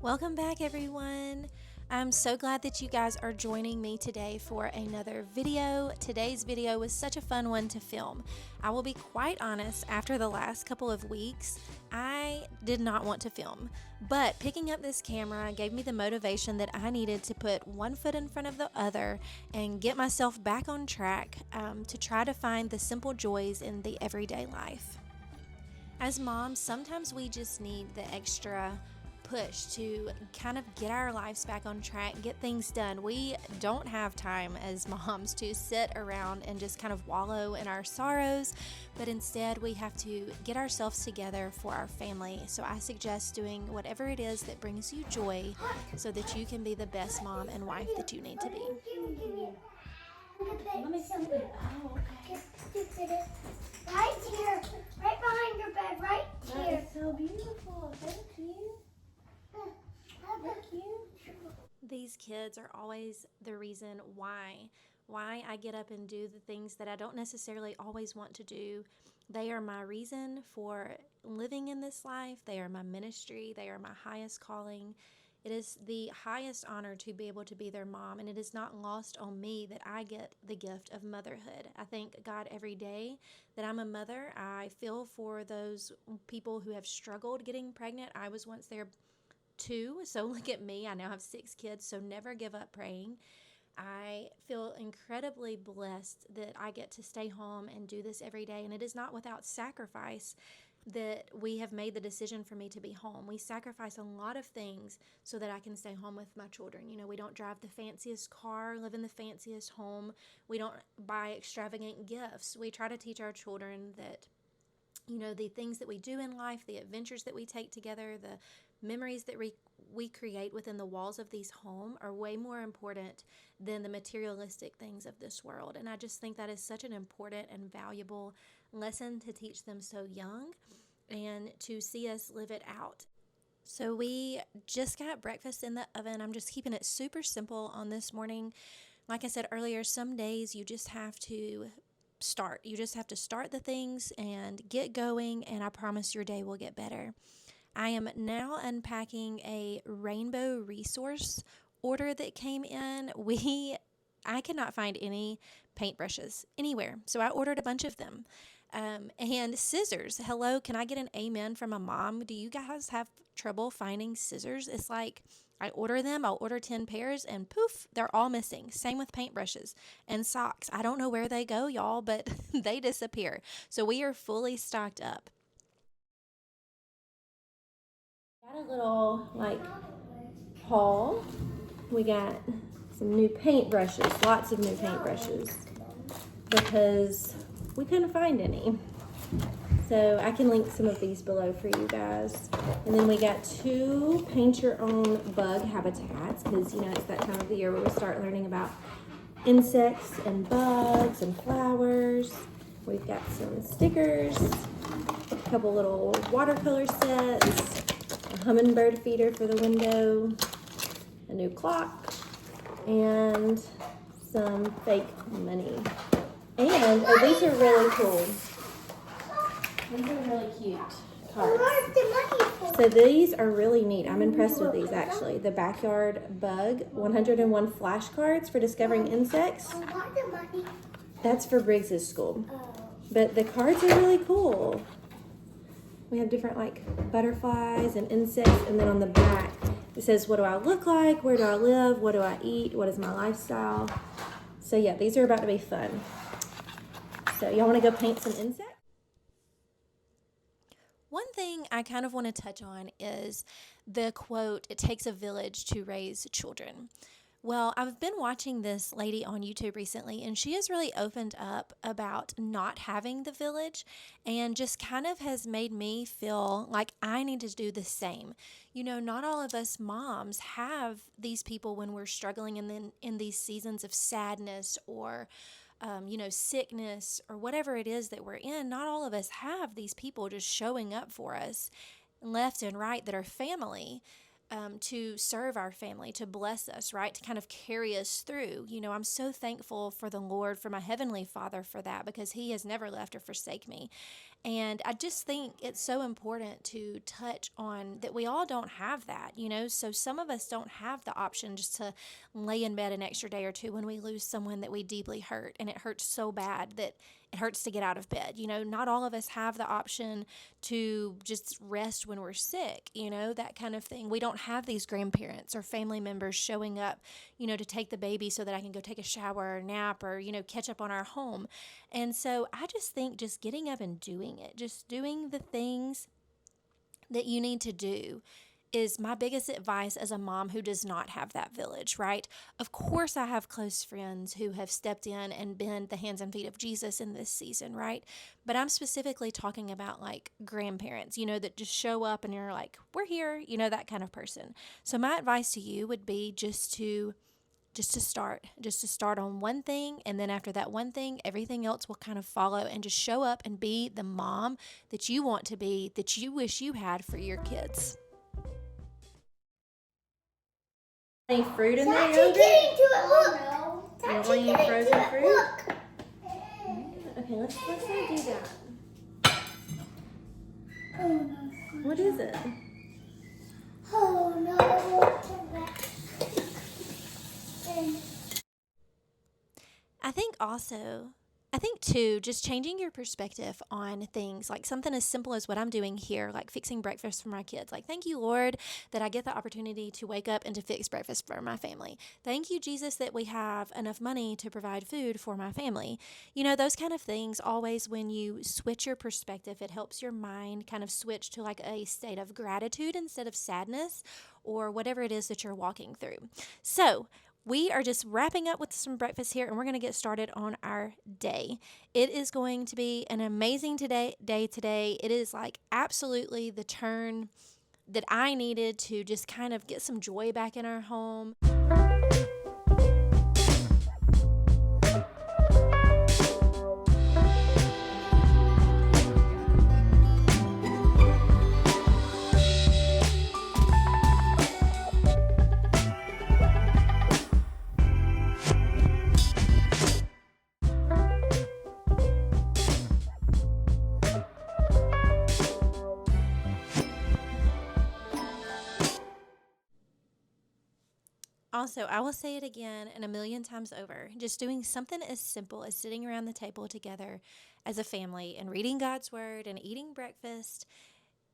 Welcome back, everyone. I'm so glad that you guys are joining me today for another video. Today's video was such a fun one to film. I will be quite honest, after the last couple of weeks, I did not want to film, but picking up this camera gave me the motivation that I needed to put one foot in front of the other and get myself back on track to try to find the simple joys in the everyday life. As moms, sometimes we just need the extra push to kind of get our lives back on track, get things done. We don't have time as moms to sit around and just kind of wallow in our sorrows, but instead we have to get ourselves together for our family. So I suggest doing whatever it is that brings you joy so that you can be the best mom and wife that you need to be. Let me see. Oh, okay. Right here, right behind your bed, right here. That is so beautiful. Thank you. Thank you. These kids are always the reason why I get up and do the things that I don't necessarily always want to do. They are my reason for living in this life. They are my ministry. They are my highest calling. It is the highest honor to be able to be their mom, and it is not lost on me that I get the gift of motherhood. I thank God every day that I'm a mother. I feel for those people who have struggled getting pregnant. I was once there too, so look at me. I now have 6 kids, so never give up praying. I feel incredibly blessed that I get to stay home and do this every day, and it is not without sacrifice that we have made the decision for me to be home. We sacrifice a lot of things so that I can stay home with my children. You know, we don't drive the fanciest car, live in the fanciest home. We don't buy extravagant gifts. We try to teach our children that, you know, the things that we do in life, the adventures that we take together, the memories that we create within the walls of these homes are way more important than the materialistic things of this world. And I just think that is such an important and valuable lesson to teach them so young and to see us live it out. So we just got breakfast in the oven. I'm just keeping it super simple on this morning. Like I said earlier, some days you just have to start. You just have to start the things and get going, and I promise your day will get better. I am now unpacking a rainbow resource order that came in. I could not find any paintbrushes anywhere, so I ordered a bunch of them. And scissors. Hello, can I get an amen from a mom? Do you guys have trouble finding scissors? It's like I order them, I'll order 10 pairs, and poof, they're all missing. Same with paintbrushes and socks. I don't know where they go, y'all, but they disappear. So we are fully stocked up. Got a little haul. We got some new paintbrushes, lots of new paintbrushes, because we couldn't find any. So I can link some of these below for you guys. And then we got 2 paint your own bug habitats, because you know it's that time of the year where we start learning about insects and bugs and flowers. We've got some stickers, a couple little watercolor sets, a hummingbird feeder for the window, a new clock, and some fake money. And these are really cool. These are really cute cards. So these are really neat. I'm impressed with these actually. The backyard bug 101 flashcards for discovering insects. That's for Briggs's school. But the cards are really cool. We have different butterflies and insects, and then on the back it says, what do I look like? Where do I live? What do I eat? What is my lifestyle? So yeah, these are about to be fun. So y'all want to go paint some insects? One thing I kind of want to touch on is the quote, "It takes a village to raise children." Well, I've been watching this lady on YouTube recently, and she has really opened up about not having the village and just kind of has made me feel like I need to do the same. You know, not all of us moms have these people when we're struggling in these seasons of sadness or sickness or whatever it is that we're in. Not all of us have these people just showing up for us left and right that are family. To serve our family, to bless us, right? To kind of carry us through. You know, I'm so thankful for the Lord, for my Heavenly Father for that, because He has never left or forsake me. And I just think it's so important to touch on that we all don't have that, So some of us don't have the option just to lay in bed an extra day or two when we lose someone that we deeply hurt, and it hurts so bad that it hurts to get out of bed. Not all of us have the option to just rest when we're sick, that kind of thing. We don't have these grandparents or family members showing up, to take the baby so that I can go take a shower or nap or, catch up on our home. And so I just think just getting up and doing it, just doing the things that you need to do is my biggest advice as a mom who does not have that village, right? Of course, I have close friends who have stepped in and been the hands and feet of Jesus in this season, right? But I'm specifically talking about like grandparents, that just show up and you're like, we're here, that kind of person. So my advice to you would be just to start on one thing, and then after that one thing, everything else will kind of follow, and just show up and be the mom that you want to be, that you wish you had for your kids. Any fruit in there? Get into it. Look. You don't want any frozen fruit? Look. Okay, let's not do that. What is it? Oh no. I think too, just changing your perspective on things, like something as simple as what I'm doing here, like fixing breakfast for my kids. Like, thank you, Lord, that I get the opportunity to wake up and to fix breakfast for my family. Thank you, Jesus, that we have enough money to provide food for my family. Those kind of things, always when you switch your perspective, it helps your mind kind of switch to like a state of gratitude instead of sadness or whatever it is that you're walking through. So, we are just wrapping up with some breakfast here, and we're going to get started on our day. It is going to be an amazing day today. It is like absolutely the turn that I needed to just kind of get some joy back in our home. Also, I will say it again and a million times over, just doing something as simple as sitting around the table together as a family and reading God's Word and eating breakfast,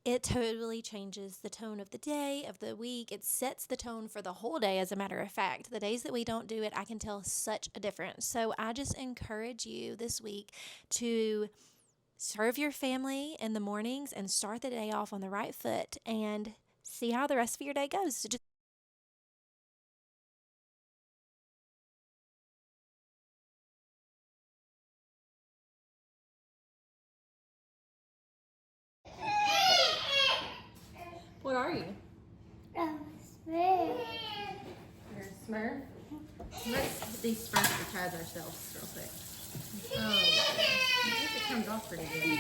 it totally changes the tone of the day, of the week. It sets the tone for the whole day, as a matter of fact. The days that we don't do it, I can tell such a difference. So I just encourage you this week to serve your family in the mornings and start the day off on the right foot and see how the rest of your day goes. So just What are you? Smurf. You're a Smurf? Let's de-Smurf the pads ourselves real quick. Oh, I think it comes off pretty good.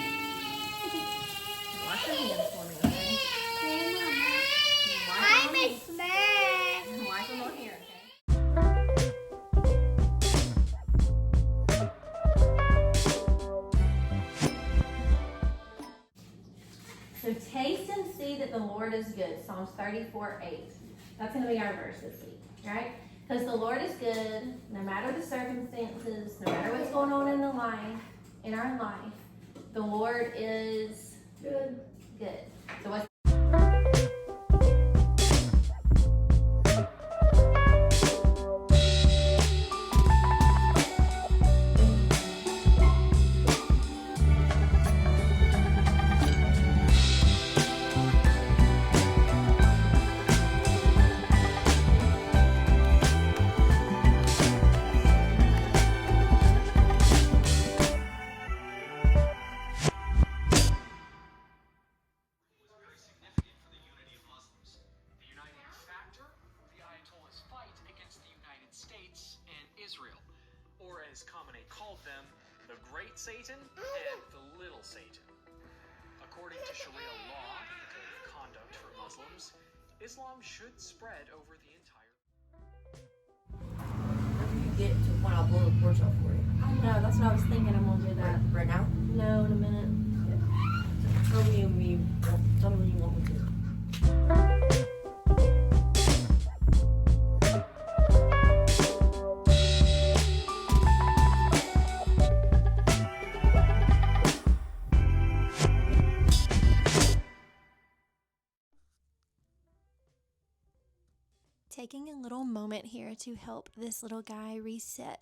Wash your hands for me, okay? I'm a Smurf. Wipe them on here, okay? So taste and see that the Lord is good. Psalms 34:8. That's going to be our verse this week, right? Because the Lord is good, no matter the circumstances, no matter what's going on in our life, the Lord is good. So what's Israel, or as Khamenei called them, the Great Satan and the Little Satan. According to Sharia law, the code of conduct for Muslims, Islam should spread over the entire... You get to the point, I'll blow the porch off for you. I know, that's what I was thinking. I'm going to do that. Right now? No, in a minute. Tell me when you want me to. Taking a little moment here to help this little guy reset.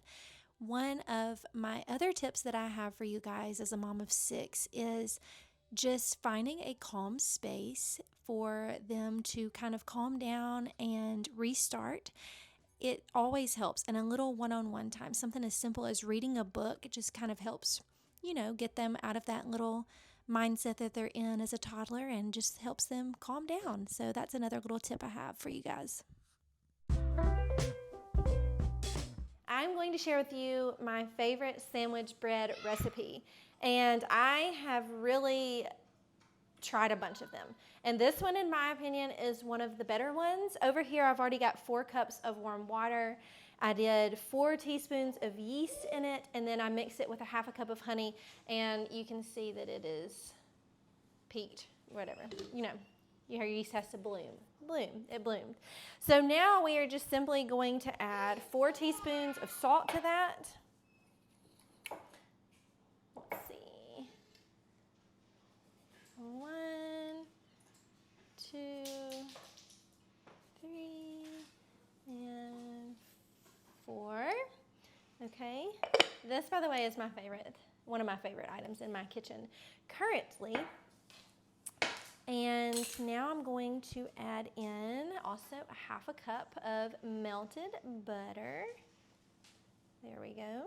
One of my other tips that I have for you guys as a mom of 6 is just finding a calm space for them to kind of calm down and restart. It always helps. And a little one-on-one time, something as simple as reading a book, it just kind of helps, get them out of that little mindset that they're in as a toddler and just helps them calm down. So that's another little tip I have for you guys. I'm going to share with you my favorite sandwich bread recipe, and I have really tried a bunch of them, and this one, in my opinion, is one of the better ones. Over here I've already got 4 cups of warm water. I did 4 teaspoons of yeast in it, and then I mixed it with a half a cup of honey, and you can see that it is peaked, whatever, your yeast has to bloom. It bloomed. So now we are just simply going to add 4 teaspoons of salt to that. Let's see. 1, 2, 3, and 4. Okay. This, by the way, is one of my favorite items in my kitchen currently. And now I'm going to add in also a half a cup of melted butter. There we go.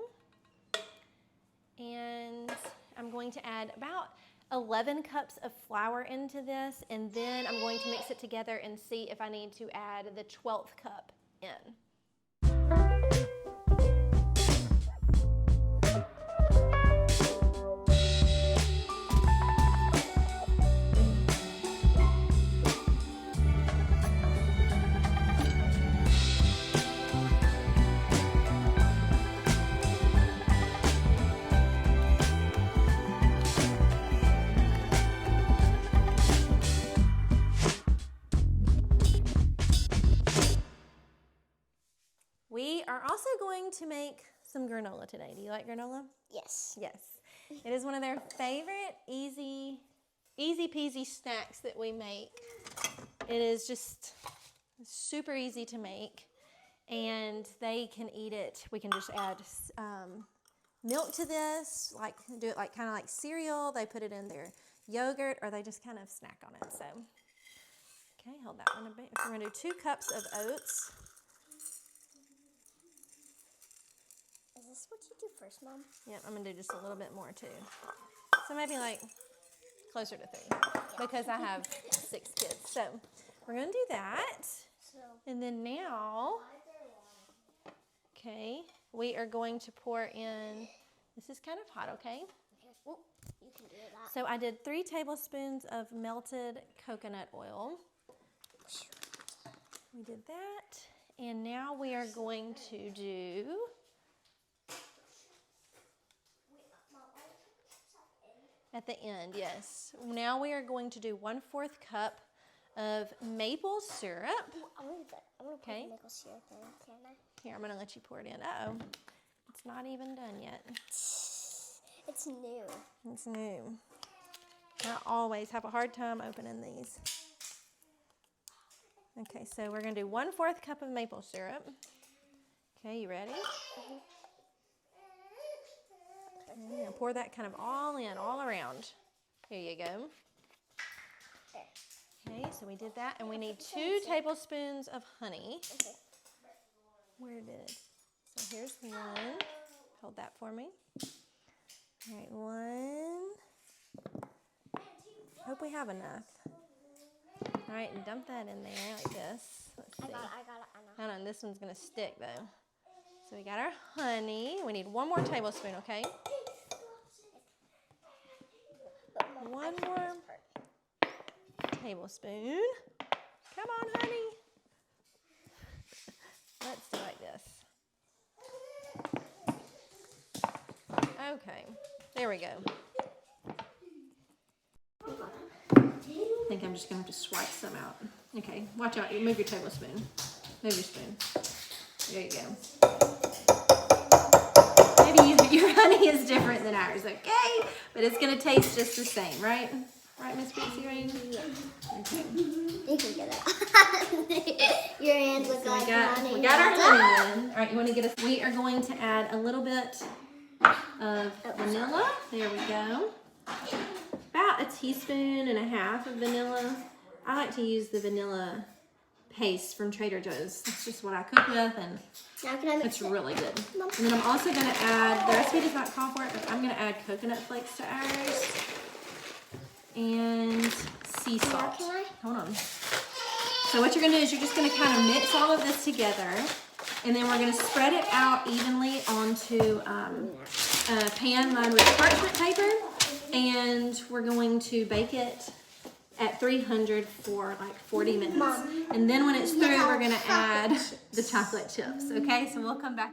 And I'm going to add about 11 cups of flour into this, and then I'm going to mix it together and see if I need to add the 12th cup in. We are also going to make some granola today. Do you like granola? Yes. Yes. It is one of their favorite easy peasy snacks that we make. It is just super easy to make, and they can eat it. We can just add milk to this, do it kind of like cereal. They put it in their yogurt, or they just kind of snack on it. So, okay, hold that one a bit. We're going to do 2 cups of oats. Is this what you do first, Mom? Yep, I'm going to do just a little bit more too. So maybe closer to 3 because I have 6 kids. So we're going to do that. And then now, okay, we are going to pour in, this is kind of hot, okay? Oh, you can do that. So I did 3 tablespoons of melted coconut oil. We did that. And now we are going to do, at the end, yes. Now we are going to do 1/4 cup of maple syrup. I'm going to put Okay. maple syrup in, can I? Here, I'm going to let you pour it in. Uh-oh. It's not even done yet. It's new. It's new. I always have a hard time opening these. Okay, so we're going to do 1/4 cup of maple syrup. Okay, you ready? Okay, now pour that kind of all in, all around. Here you go. Okay, so we did that, and we need 2 tablespoons of honey. Okay. Where did it? So here's 1. Hold that for me. All right, 1. Hope we have enough. All right, and dump that in there like this. Let's see. I got it. I know. Hold on, this one's gonna stick though. So we got our honey. We need 1 more tablespoon, okay? But Mom, 1 I can't more this part. tablespoon. Come on, honey. Let's do like this. Okay, there we go. think I'm just gonna have to swipe some out. Okay, watch out, you move your tablespoon. Move your spoon. There you go. Maybe your honey is different than ours, okay? But it's gonna taste just the same, right? Right, Miss Pixie Rain? Yeah. Okay. You can get it. Your hands look So like honey. we got our honey in. All right, you want to get us? We are going to add a little bit of vanilla. There we go. About a teaspoon and a half of vanilla. I like to use the vanilla paste from Trader Joe's. That's just what I cook with, and Now can I mix it's it? really good. And then I'm also going to add, the recipe does not call for it, but I'm going to add coconut flakes to ours. And sea salt. Can I? Hold on. So what you're going to do is you're just going to kind of mix all of this together, and then we're going to spread it out evenly onto a pan lined with parchment paper, and we're going to bake it at 300 for like 40 minutes. Mom. And then when it's through, we're going to add the chocolate chips. Okay, so we'll come back.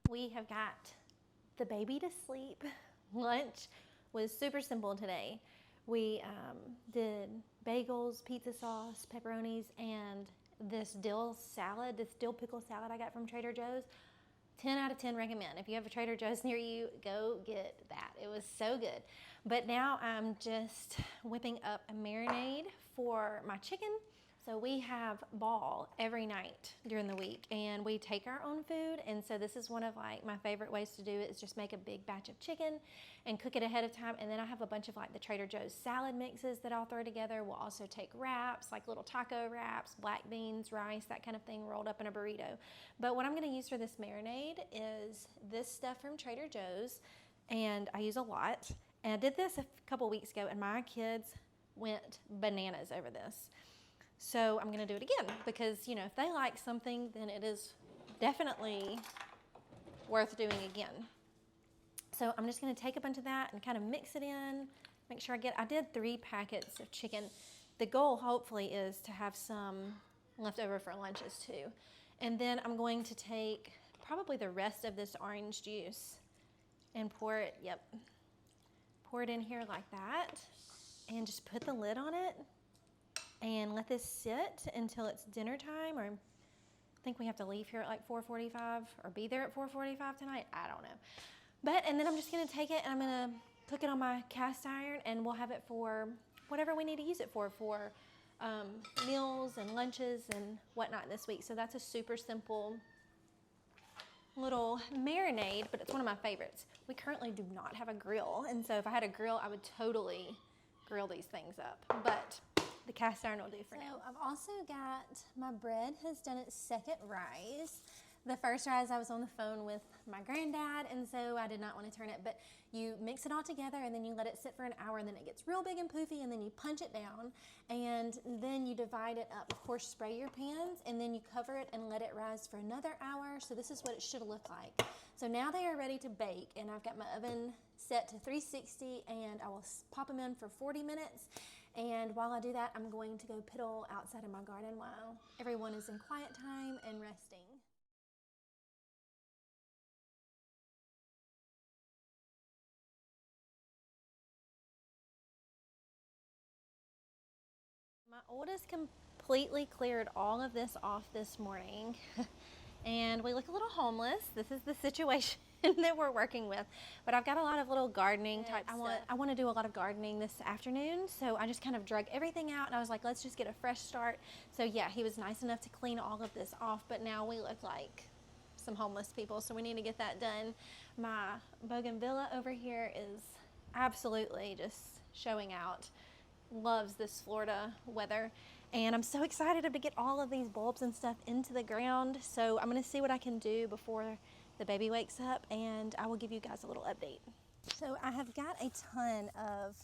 We have got the baby to sleep. Lunch was super simple today. We did bagels, pizza sauce, pepperonis, and this dill salad, this dill pickle salad I got from Trader Joe's. 10 out of 10 recommend. If you have a Trader Joe's near you, go get that. It was so good. But now I'm just whipping up a marinade for my chicken. So we have ball every night during the week, and we take our own food. And so this is one of like my favorite ways to do it, is just make a big batch of chicken and cook it ahead of time. And then I have a bunch of like the Trader Joe's salad mixes that I'll throw together. We'll also take wraps, like little taco wraps, black beans, rice, that kind of thing rolled up in a burrito. But what I'm gonna use for this marinade is this stuff from Trader Joe's, and I use a lot. And I did this a couple weeks ago, and my kids went bananas over this. So I'm gonna do it again, because you know, if they like something, then it is definitely worth doing again. So I'm just gonna take a bunch of that and kind of mix it in, make sure I did 3 packets of chicken. The goal hopefully is to have some left over for lunches too. And then I'm going to take probably the rest of this orange juice and pour it in here like that, and just put the lid on it and let this sit until it's dinner time, or I think we have to leave here at like 4:45 or be there at 4:45 tonight. I don't know. And then I'm just gonna take it and I'm gonna cook it on my cast iron, and we'll have it for whatever we need to use it for meals and lunches and whatnot this week. So that's a super simple little marinade, but it's one of my favorites. We currently do not have a grill, and so if I had a grill, I would totally grill these things up. But the cast iron will do for now. I've also got, my bread has done its second rise. The first rise, I was on the phone with my granddad, and so I did not want to turn it, but you mix it all together and then you let it sit for an hour, and then it gets real big and poofy, and then you punch it down, and then you divide it up. Of course, spray your pans, and then you cover it and let it rise for another hour. So this is what it should look like. So now they are ready to bake, and I've got my oven set to 360, and I will pop them in for 40 minutes. And while I do that, I'm going to go piddle outside of my garden while everyone is in quiet time and resting. My oldest completely cleared all of this off this morning, and we look a little homeless. This is the situation that we're working with. But I've got a lot of little gardening type stuff. I want to do a lot of gardening this afternoon, so I just kind of drug everything out and I was like, let's just get a fresh start. So yeah, he was nice enough to clean all of this off, but now we look like some homeless people, so we need to get that done. My bougainvillea over here is absolutely just showing out. Loves this Florida weather, and I'm so excited to get all of these bulbs and stuff into the ground. So I'm gonna see what I can do before the baby wakes up, and I will give you guys a little update. So I have got a ton of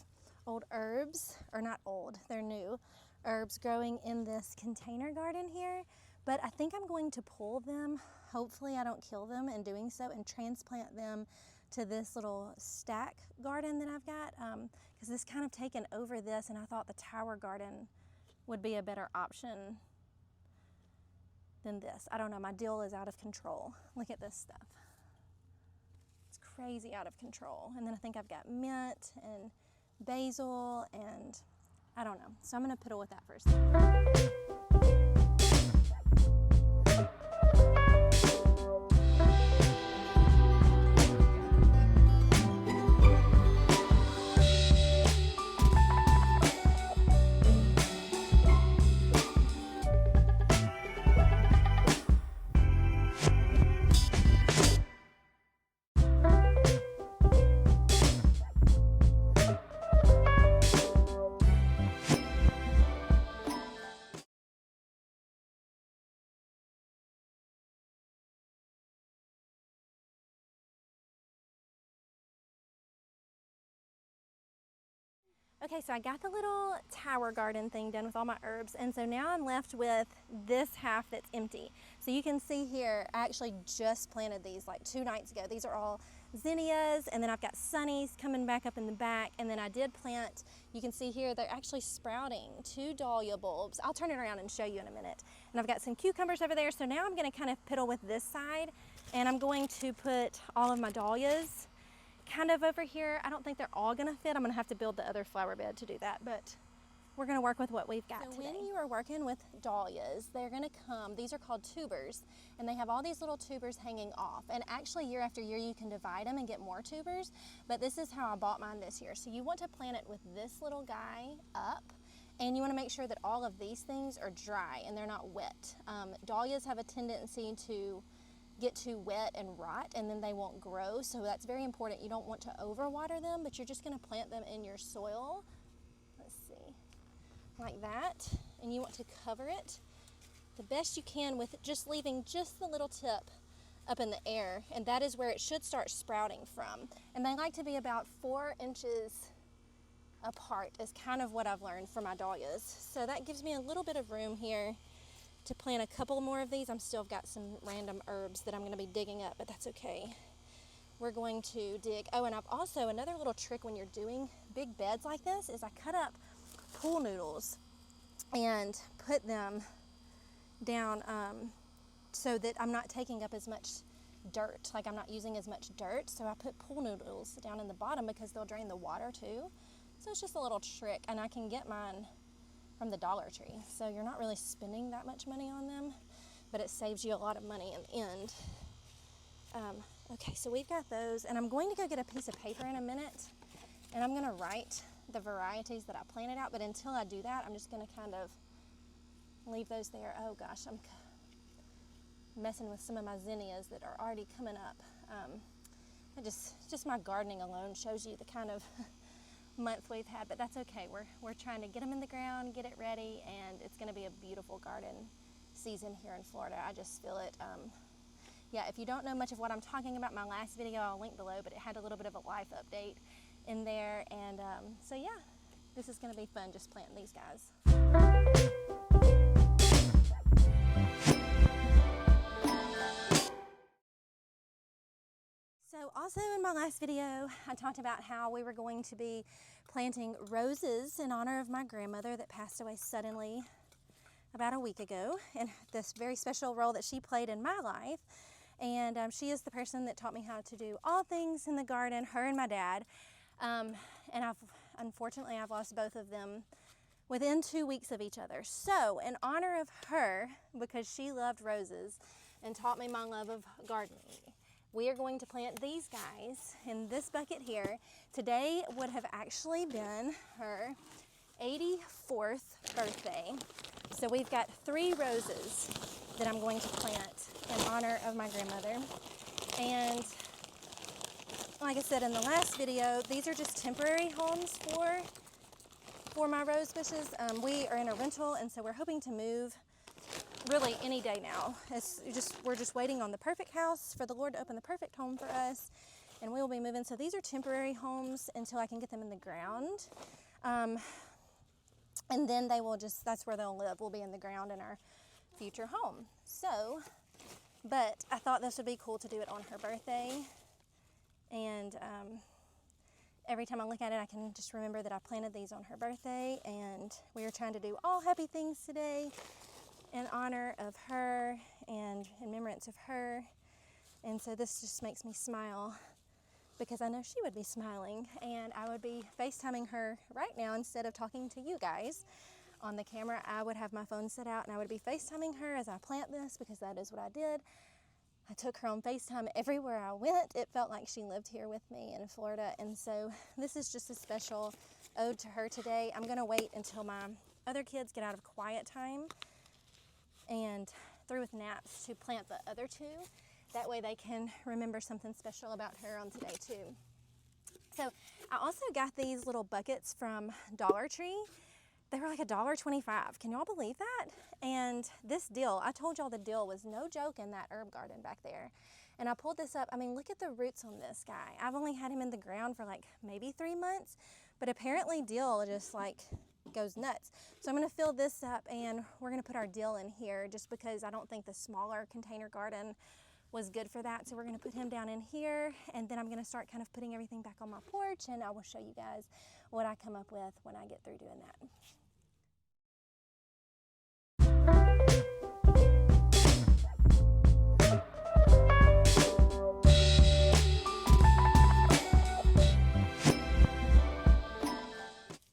old herbs, or not old, they're new herbs growing in this container garden here, but I think I'm going to pull them. Hopefully I don't kill them in doing so, and transplant them to this little stack garden that I've got, because this kind of taken over this, and I thought the tower garden would be a better option than this. I don't know, my dill is out of control. Look at this stuff. It's crazy out of control. And then I think I've got mint and basil, and I don't know. So I'm gonna piddle with that first. Okay, so I got the little tower garden thing done with all my herbs, and so now I'm left with this half that's empty. So you can see here, I actually just planted these like 2 nights ago. These are all zinnias, and then I've got sunnies coming back up in the back, and then I did plant, you can see here, they're actually sprouting 2 dahlia bulbs. I'll turn it around and show you in a minute. And I've got some cucumbers over there, so now I'm gonna kind of piddle with this side, and I'm going to put all of my dahlias kind of over here. I don't think they're all gonna fit. I'm gonna have to build the other flower bed to do that, but we're gonna work with what we've got today. When you are working with dahlias, they're gonna come, these are called tubers, and they have all these little tubers hanging off. And actually year after year you can divide them and get more tubers, but this is how I bought mine this year. So you want to plant it with this little guy up, and you wanna make sure that all of these things are dry and they're not wet. Dahlias have a tendency to get too wet and rot, and then they won't grow, so that's very important. You don't want to overwater them, but you're just going to plant them in your soil, let's see, like that, and you want to cover it the best you can with just leaving just the little tip up in the air, and that is where it should start sprouting from. And they like to be about 4 inches apart is kind of what I've learned for my dahlias. So that gives me a little bit of room here to plant a couple more of these. I'm still got some random herbs that I'm going to be digging up, but that's okay. We're going to dig. Oh, and I've also, another little trick when you're doing big beds like this is I cut up pool noodles and put them down so that I'm not taking up as much dirt, like I'm not using as much dirt. So I put pool noodles down in the bottom because they'll drain the water too. So it's just a little trick, and I can get mine from the Dollar Tree. So you're not really spending that much money on them, but it saves you a lot of money in the end. Okay, so we've got those, and I'm going to go get a piece of paper in a minute, and I'm gonna write the varieties that I planted out, but until I do that, I'm just gonna kind of leave those there. Oh gosh, I'm messing with some of my zinnias that are already coming up. Just my gardening alone shows you the kind of month we've had, but that's okay. We're trying to get them in the ground, get it ready, and it's going to be a beautiful garden season here in Florida. I just feel it. Yeah, if you don't know much of what I'm talking about, my last video I'll link below, but it had a little bit of a life update in there, and so yeah, this is going to be fun just planting these guys. So also in my last video, I talked about how we were going to be planting roses in honor of my grandmother that passed away suddenly about a week ago, and this very special role that she played in my life. And she is the person that taught me how to do all things in the garden, her and my dad. And unfortunately, I've lost both of them within 2 weeks of each other. So in honor of her, because she loved roses and taught me my love of gardening, we are going to plant these guys in this bucket here. Today would have actually been her 84th birthday. So we've got 3 roses that I'm going to plant in honor of my grandmother. And like I said in the last video, these are just temporary homes for my rose bushes. We are in a rental, and so we're hoping to move really any day now. We're just waiting on the perfect house for the Lord to open the perfect home for us, and we will be moving. So these are temporary homes until I can get them in the ground. And then they will that's where they'll live, will be in the ground in our future home. So, but I thought this would be cool to do it on her birthday. And every time I look at it, I can just remember that I planted these on her birthday, and we are trying to do all happy things today in honor of her and in remembrance of her. And so this just makes me smile because I know she would be smiling, and I would be FaceTiming her right now instead of talking to you guys on the camera. I would have my phone set out and I would be FaceTiming her as I plant this, because that is what I did. I took her on FaceTime everywhere I went. It felt like she lived here with me in Florida, and so this is just a special ode to her today. I'm gonna wait until my other kids get out of quiet time and through with naps to plant the other 2. That way they can remember something special about her on today too. So I also got these little buckets from Dollar Tree. They were like $1.25. Can y'all believe that? And this dill, I told y'all the dill was no joke in that herb garden back there. And I pulled this up. I mean, look at the roots on this guy. I've only had him in the ground for like maybe 3 months, but apparently dill just like goes nuts. So I'm gonna fill this up, and we're gonna put our dill in here just because I don't think the smaller container garden was good for that. So we're gonna put him down in here, and then I'm gonna start kind of putting everything back on my porch, and I will show you guys what I come up with when I get through doing that.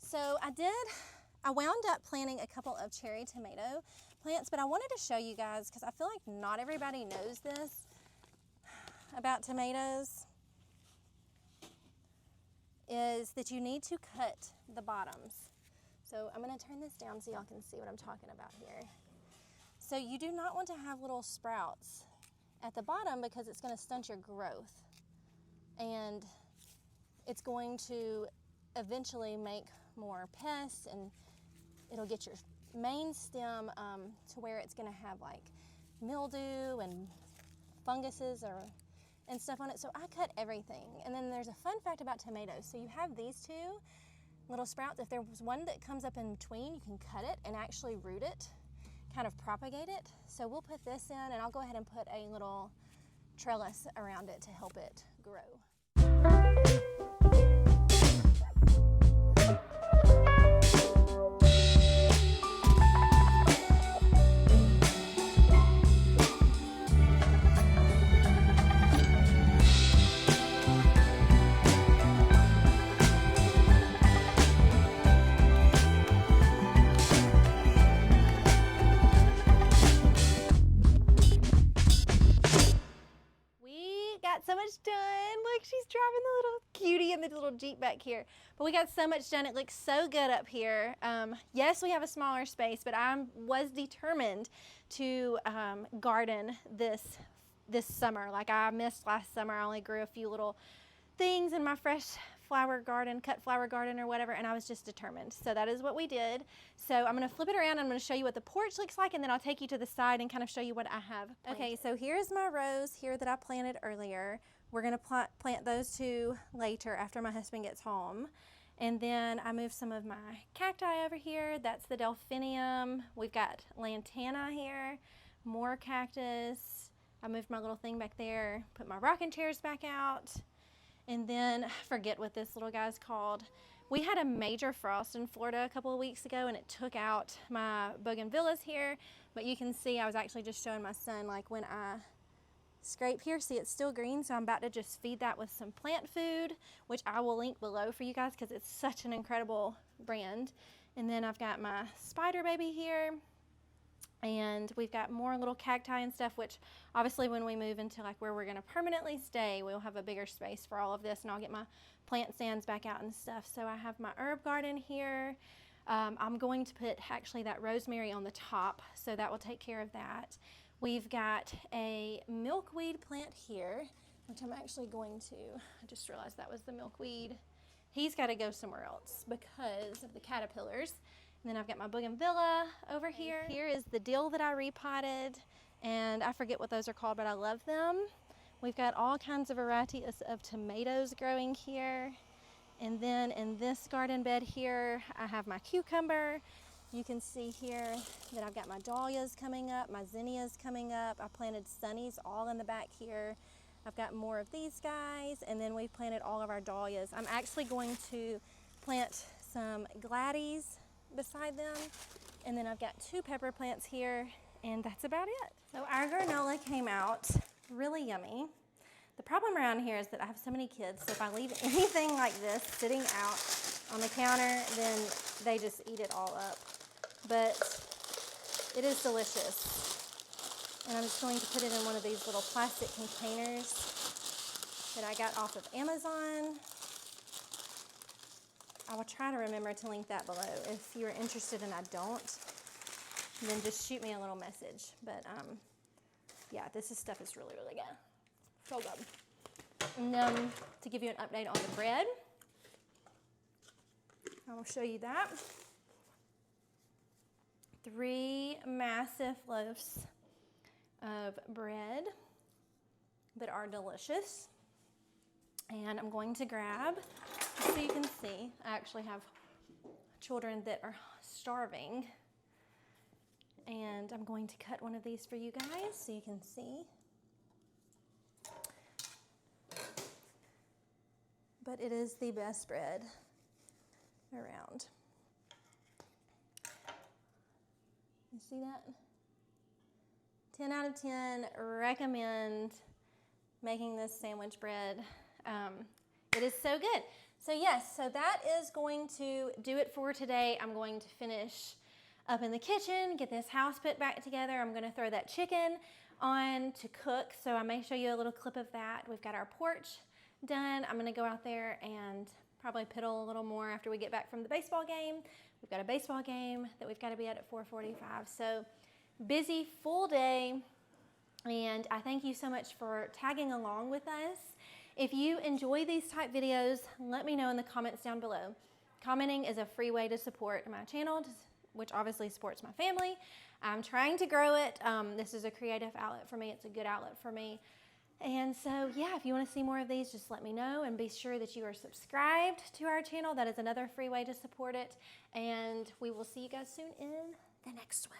So I wound up planting a couple of cherry tomato plants, but I wanted to show you guys, because I feel like not everybody knows this about tomatoes, is that you need to cut the bottoms. So I'm going to turn this down so y'all can see what I'm talking about here. So you do not want to have little sprouts at the bottom, because it's going to stunt your growth, and it's going to eventually make more pests, and it'll get your main stem to where it's going to have like mildew and funguses and stuff on it. So I cut everything. And then there's a fun fact about tomatoes. So you have these 2 little sprouts. If there was one that comes up in between, you can cut it and actually root it, kind of propagate it. So we'll put this in, and I'll go ahead and put a little trellis around it to help it grow. So much done. Look, she's driving the little cutie in the little Jeep back here. But we got so much done. It looks so good up here. Yes, we have a smaller space, but I was determined to garden this summer. Like I missed last summer. I only grew a few little things in my fresh flower garden, cut flower garden or whatever, and I was just determined. So that is what we did. So I'm gonna flip it around. I'm gonna show you what the porch looks like, and then I'll take you to the side and kind of show you what I have planted. Okay, so here's my rose here that I planted earlier. We're gonna plant those 2 later after my husband gets home. And then I moved some of my cacti over here. That's the delphinium. We've got lantana here, more cactus. I moved my little thing back there, put my rocking chairs back out. And then I forget what this little guy's called. We had a major frost in Florida a couple of weeks ago, and it took out my bougainvilleas here. But you can see, I was actually just showing my son, like when I scrape here, see it's still green, so I'm about to just feed that with some plant food, which I will link below for you guys because it's such an incredible brand. And then I've got my spider baby here. And we've got more little cacti and stuff, which obviously when we move into like where we're going to permanently stay, we'll have a bigger space for all of this, and I'll get my plant stands back out and stuff. So I have my herb garden here. I'm going to put actually that rosemary on the top, so that will take care of that. We've got a milkweed plant here, which I'm actually going to, I just realized that was the milkweed. He's got to go somewhere else because of the caterpillars. And then I've got my bougainvillea over here. Here is the dill that I repotted, and I forget what those are called, but I love them. We've got all kinds of varieties of tomatoes growing here. And then in this garden bed here, I have my cucumber. You can see here that I've got my dahlias coming up, my zinnias coming up. I planted sunnies all in the back here. I've got more of these guys, and then we've planted all of our dahlias. I'm actually going to plant some gladdies beside them, and then I've got 2 pepper plants here, and that's about it. So our granola came out really yummy. The problem around here is that I have so many kids, so if I leave anything like this sitting out on the counter, then they just eat it all up. But it is delicious. And I'm just going to put it in one of these little plastic containers that I got off of Amazon. I will try to remember to link that below. If you're interested and I don't, then just shoot me a little message. But yeah, this stuff is really, really good. So good. And to give you an update on the bread, I will show you that. 3 massive loaves of bread that are delicious. And I'm going to grab, so you can see, I actually have children that are starving. And I'm going to cut one of these for you guys so you can see. But it is the best bread around. You see that? 10 out of 10, recommend making this sandwich bread. It is so good. So yes, so that is going to do it for today. I'm going to finish up in the kitchen, get this house put back together. I'm gonna throw that chicken on to cook, so I may show you a little clip of that. We've got our porch done. I'm gonna go out there and probably piddle a little more after we get back from the baseball game. We've got a baseball game that we've got to be at 4:45. So busy, full day, and I thank you so much for tagging along with us. If you enjoy these type videos, let me know in the comments down below. Commenting is a free way to support my channel, which obviously supports my family. I'm trying to grow it. This is a creative outlet for me. It's a good outlet for me. And so, yeah, if you want to see more of these, just let me know, and be sure that you are subscribed to our channel. That is another free way to support it. And we will see you guys soon in the next one.